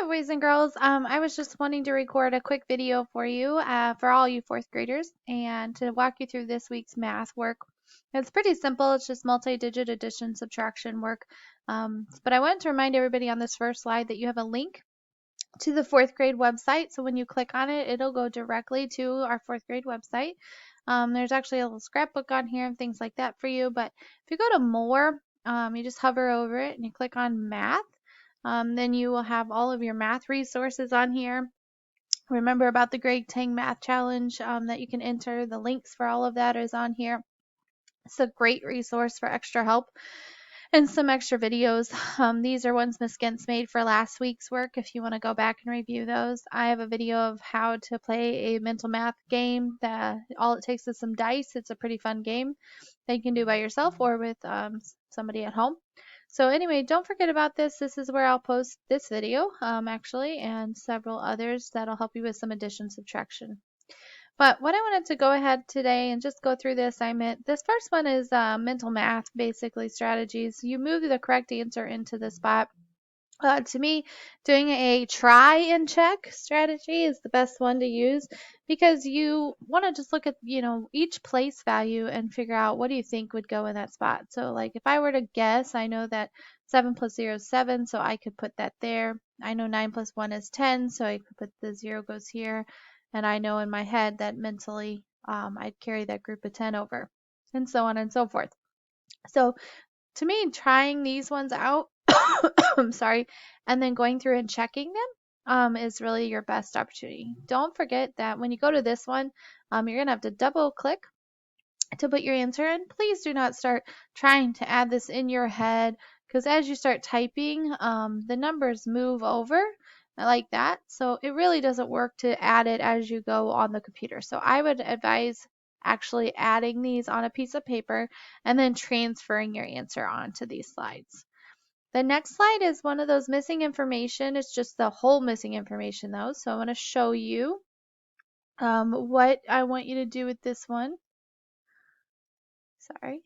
Hi, boys and girls. I was just wanting to record a quick video for you, for all you fourth graders, and to walk you through this week's math work. It's pretty simple. It's just multi-digit addition, subtraction work. But I wanted to remind everybody on this first slide that you have a link to the fourth grade website. So when you click on it, it'll go directly to our fourth grade website. There's actually a little scrapbook on here and things like that for you. But if you go to more, you just hover over it and you click on math. Then you will have all of your math resources on here. Remember about the Greg Tang Math Challenge that you can enter. The links for all of that is on here. It's a great resource for extra help and some extra videos. These are ones Miss Gentz made for last week's work if you want to go back and review those. I have a video of how to play a mental math game that all it takes is some dice. It's a pretty fun game that you can do by yourself or with somebody at home. So anyway, don't forget about this. This is where I'll post this video actually and several others that'll help you with some addition subtraction. But what I wanted to go ahead today and just go through the assignment. This first one is mental math, basically strategies. You move the correct answer into the spot. To me, doing a try and check strategy is the best one to use because you want to just look at, each place value and figure out what do you think would go in that spot. So like if I were to guess, I know that 7 plus 0 is 7, so I could put that there. I know 9 plus 1 is 10, so I could put the 0 goes here. And I know in my head that mentally I'd carry that group of 10 over, and so on and so forth. So to me, trying these ones out, I'm sorry, and then going through and checking them is really your best opportunity. Don't forget that when you go to this one, you're going to have to double click to put your answer in. Please do not start trying to add this in your head because as you start typing, the numbers move over like that. So it really doesn't work to add it as you go on the computer. So I would advise actually adding these on a piece of paper and then transferring your answer onto these slides. The next slide is one of those missing information. It's just the whole missing information though. So I want to show you what I want you to do with this one. Sorry.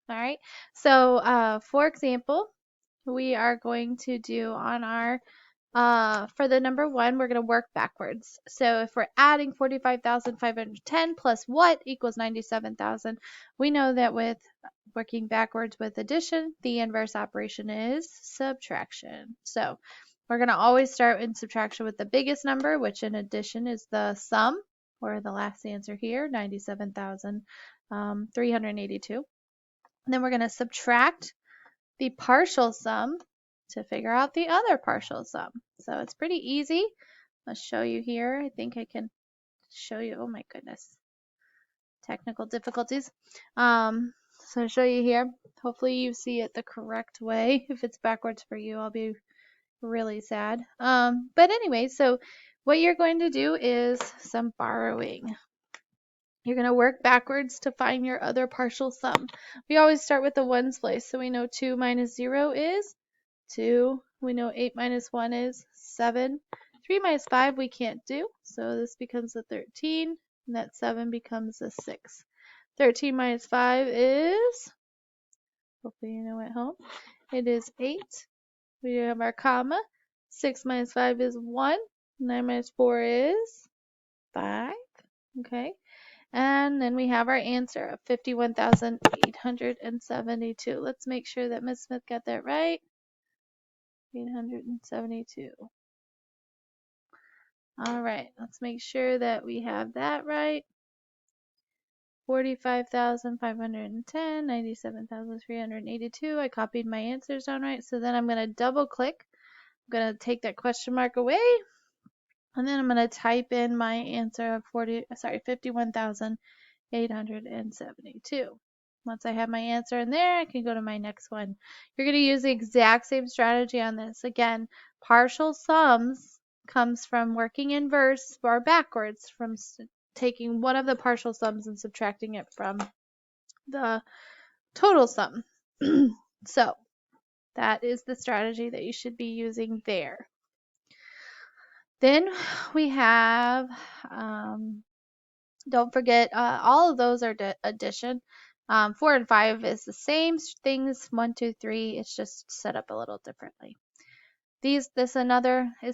All right. So for example, we are going to do on our for the number 1, we're going to work backwards. So if we're adding 45,510 plus what equals 97,000, we know that with working backwards with addition, the inverse operation is subtraction. So we're going to always start in subtraction with the biggest number, which in addition is the sum, or the last answer here, 97,382. And then we're going to subtract the partial sum to figure out the other partial sum. So it's pretty easy. I'll show you here. I think I can show you. Oh my goodness. Technical difficulties. So I'll show you here. Hopefully you see it the correct way. If it's backwards for you, I'll be really sad. But anyway, so what you're going to do is some borrowing. You're going to work backwards to find your other partial sum. We always start with the ones place. So we know 2 minus 0 is 2. We know 8 minus 1 is 7. 3 minus 5 we can't do. So this becomes a 13. And that 7 becomes a 6. 13 minus 5 is, hopefully you know at home, it is 8. We have our comma. 6 minus 5 is 1. 9 minus 4 is 5. Okay. And then we have our answer of 51,872. Let's make sure that Ms. Smith got that right. 872. All right, let's make sure that we have that right. 45,510, 97,382. I copied my answers down right. So then I'm going to double click. I'm going to take that question mark away. And then I'm going to type in my answer of 51,872. Once I have my answer in there, I can go to my next one. You're going to use the exact same strategy on this. Again, partial sums comes from working inverse or backwards, from taking one of the partial sums and subtracting it from the total sum. So that is the strategy that you should be using there. Then we have, don't forget, all of those are addition. 4 and 5 is the same things, 1, 2, 3. It's just set up a little differently. This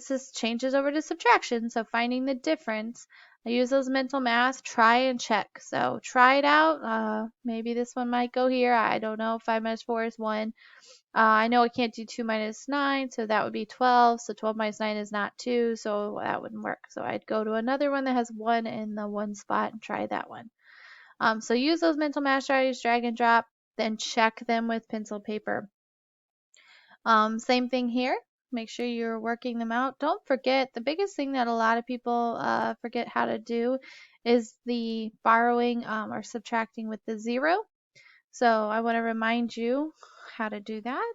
just changes over to subtraction. So finding the difference, I use those mental math, try and check. So try it out. Maybe this one might go here. I don't know. 5 minus 4 is 1. I know I can't do 2 minus 9, so that would be 12. So 12 minus 9 is not 2, so that wouldn't work. So I'd go to another one that has 1 in the 1 spot and try that one. So use those mental math strategies, drag and drop, then check them with pencil paper. Same thing here. Make sure you're working them out. Don't forget, the biggest thing that a lot of people forget how to do is the borrowing or subtracting with the 0. So I want to remind you how to do that.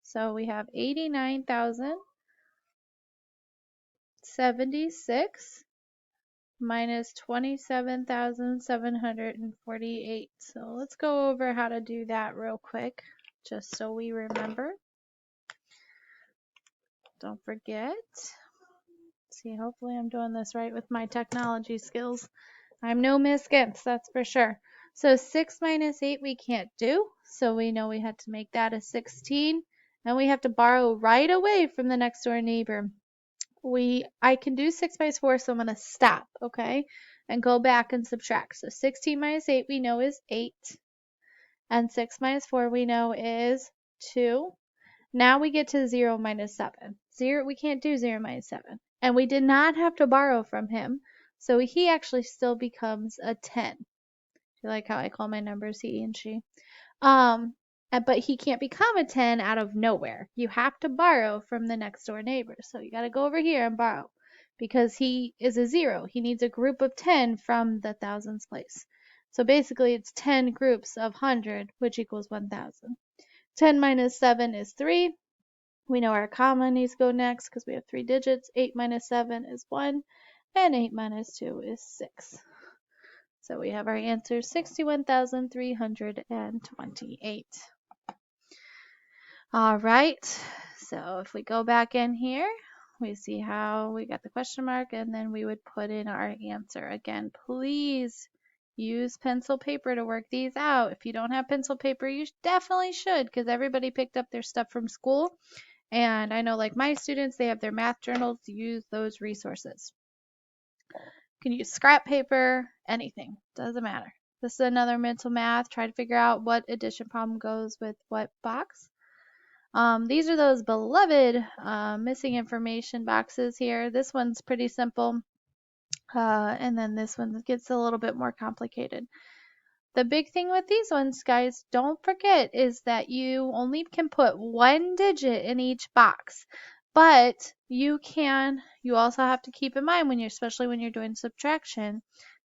So we have 89,076 minus 27,748. So let's go over how to do that real quick, just so we remember. Don't forget. See, hopefully I'm doing this right with my technology skills. I'm no Miss Gimps, that's for sure. So 6 minus 8 we can't do, so we know we had to make that a 16, and we have to borrow right away from the next door neighbor. I can do 6 minus 4, so I'm going to stop, okay, and go back and subtract. So 16 minus 8 we know is 8, and 6 minus 4 we know is 2. Now we get to 0 minus 7. We can't do 0 minus 7. And we did not have to borrow from him, so he actually still becomes a 10. Do you like how I call my numbers he and she? But he can't become a 10 out of nowhere. You have to borrow from the next door neighbor. So you got to go over here and borrow because he is a 0. He needs a group of 10 from the thousands place. So basically it's 10 groups of 100, which equals 1,000. 10 minus 7 is 3. We know our comma needs to go next because we have 3 digits. 8 minus 7 is 1, and 8 minus 2 is 6. So we have our answer, 61,328. All right, so if we go back in here, we see how we got the question mark, and then we would put in our answer. Again, please use pencil paper to work these out. If you don't have pencil paper, you definitely should, because everybody picked up their stuff from school. And I know, like my students, they have their math journals. Use those resources. You can use scrap paper, anything, doesn't matter. This is another mental math. Try to figure out what addition problem goes with what box. These are those beloved missing information boxes here. This one's pretty simple. And then this one gets a little bit more complicated. The big thing with these ones, guys, don't forget, is that you only can put 1 digit in each box. But you also have to keep in mind especially when you're doing subtraction,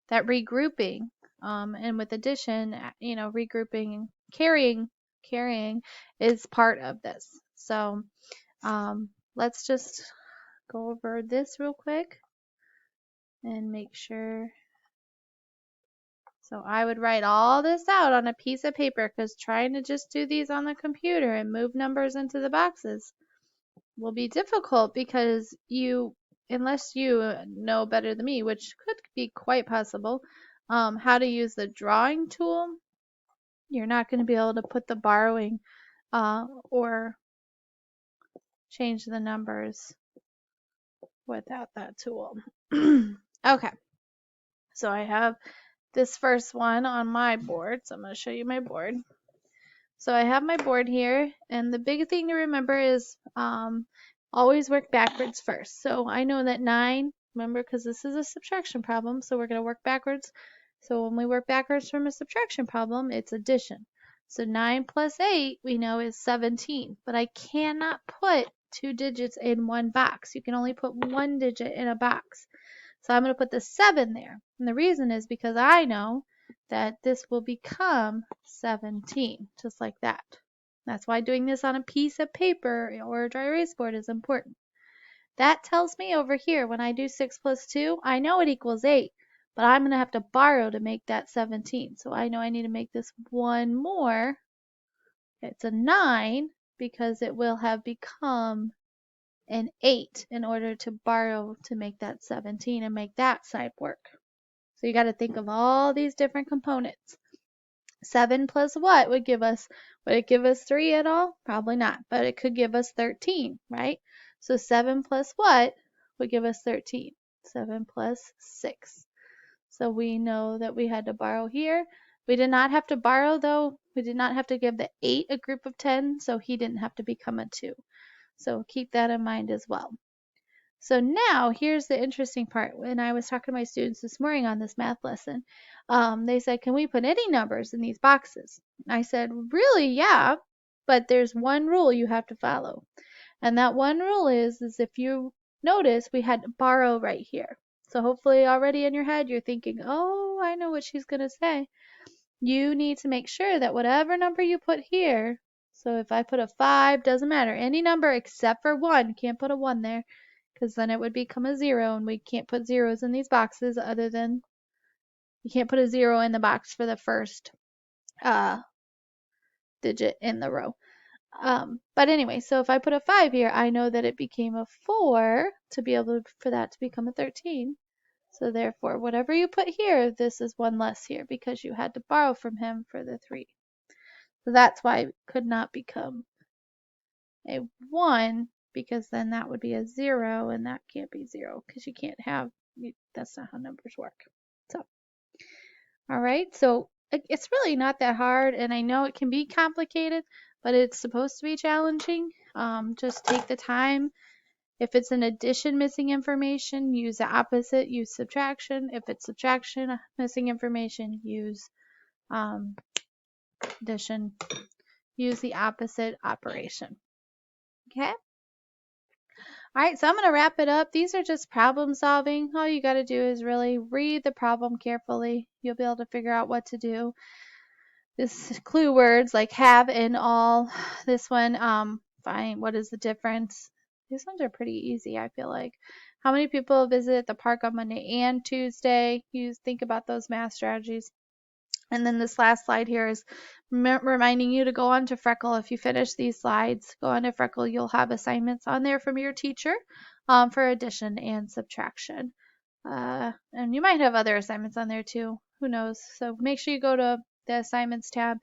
that regrouping, and with addition, regrouping and carrying is part of this. So let's just go over this real quick and make sure. So I would write all this out on a piece of paper, because trying to just do these on the computer and move numbers into the boxes will be difficult, because unless you know better than me, which could be quite possible, how to use the drawing tool, you're not going to be able to put the borrowing or change the numbers without that tool. Okay, so I have this first one on my board, so I'm going to show you my board. So I have my board here, and the big thing to remember is always work backwards first. So I know that 9, remember, because this is a subtraction problem, so we're going to work backwards. So when we work backwards from a subtraction problem, it's addition. So 9 plus 8 we know is 17, but I cannot put 2 digits in one box. You can only put 1 digit in a box. So I'm going to put the 7 there. And the reason is because I know that this will become 17, just like that. That's why doing this on a piece of paper or a dry erase board is important. That tells me over here, when I do 6 plus 2, I know it equals 8, but I'm going to have to borrow to make that 17. So I know I need to make this one more. It's a 9, because it will have become an 8 in order to borrow to make that 17 and make that side work. So you got to think of all these different components. 7 plus what would it give us 3 at all? Probably not, but it could give us 13, right? So 7 plus what would give us 13? 7 plus 6. So we know that we had to borrow here. We did not have to borrow though. We did not have to give the 8 a group of 10, so he didn't have to become a 2. So keep that in mind as well. So now here's the interesting part. When I was talking to my students this morning on this math lesson, they said, can we put any numbers in these boxes? I said, really, yeah, but there's one rule you have to follow. And that one rule is if you notice, we had to borrow right here. So hopefully already in your head, you're thinking, oh, I know what she's going to say. You need to make sure that whatever number you put here, so if I put a 5, doesn't matter, any number except for 1, can't put a 1 there, because then it would become a 0, and we can't put zeros in these boxes other than, you can't put a 0 in the box for the first digit in the row. But anyway, so if I put a 5 here, I know that it became a 4 to be able for that to become a 13. So therefore, whatever you put here, this is 1 less here because you had to borrow from him for the 3. So that's why it could not become a 1, because then that would be a 0, and that can't be 0 because you can't have, that's not how numbers work. So, all right, so it's really not that hard, and I know it can be complicated, but it's supposed to be challenging. Just take the time. If it's an addition missing information, use the opposite, use subtraction. If it's subtraction missing information, use addition, use the opposite operation. Okay? All right, so I'm going to wrap it up. These are just problem solving. All you got to do is really read the problem carefully. You'll be able to figure out what to do. This clue words like have and all. This one, find what is the difference. These ones are pretty easy, I feel like. How many people visit the park on Monday and Tuesday? You think about those math strategies. And then this last slide here is reminding you to go on to Freckle. If you finish these slides, go on to Freckle. You'll have assignments on there from your teacher for addition and subtraction. And you might have other assignments on there too. Who knows? So make sure you go to the assignments tab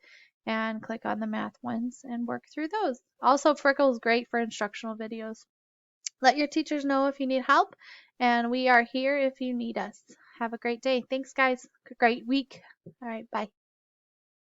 and click on the math ones and work through those. Also, Freckle is great for instructional videos. Let your teachers know if you need help, and we are here if you need us. Have a great day. Thanks, guys. Great week. All right, bye.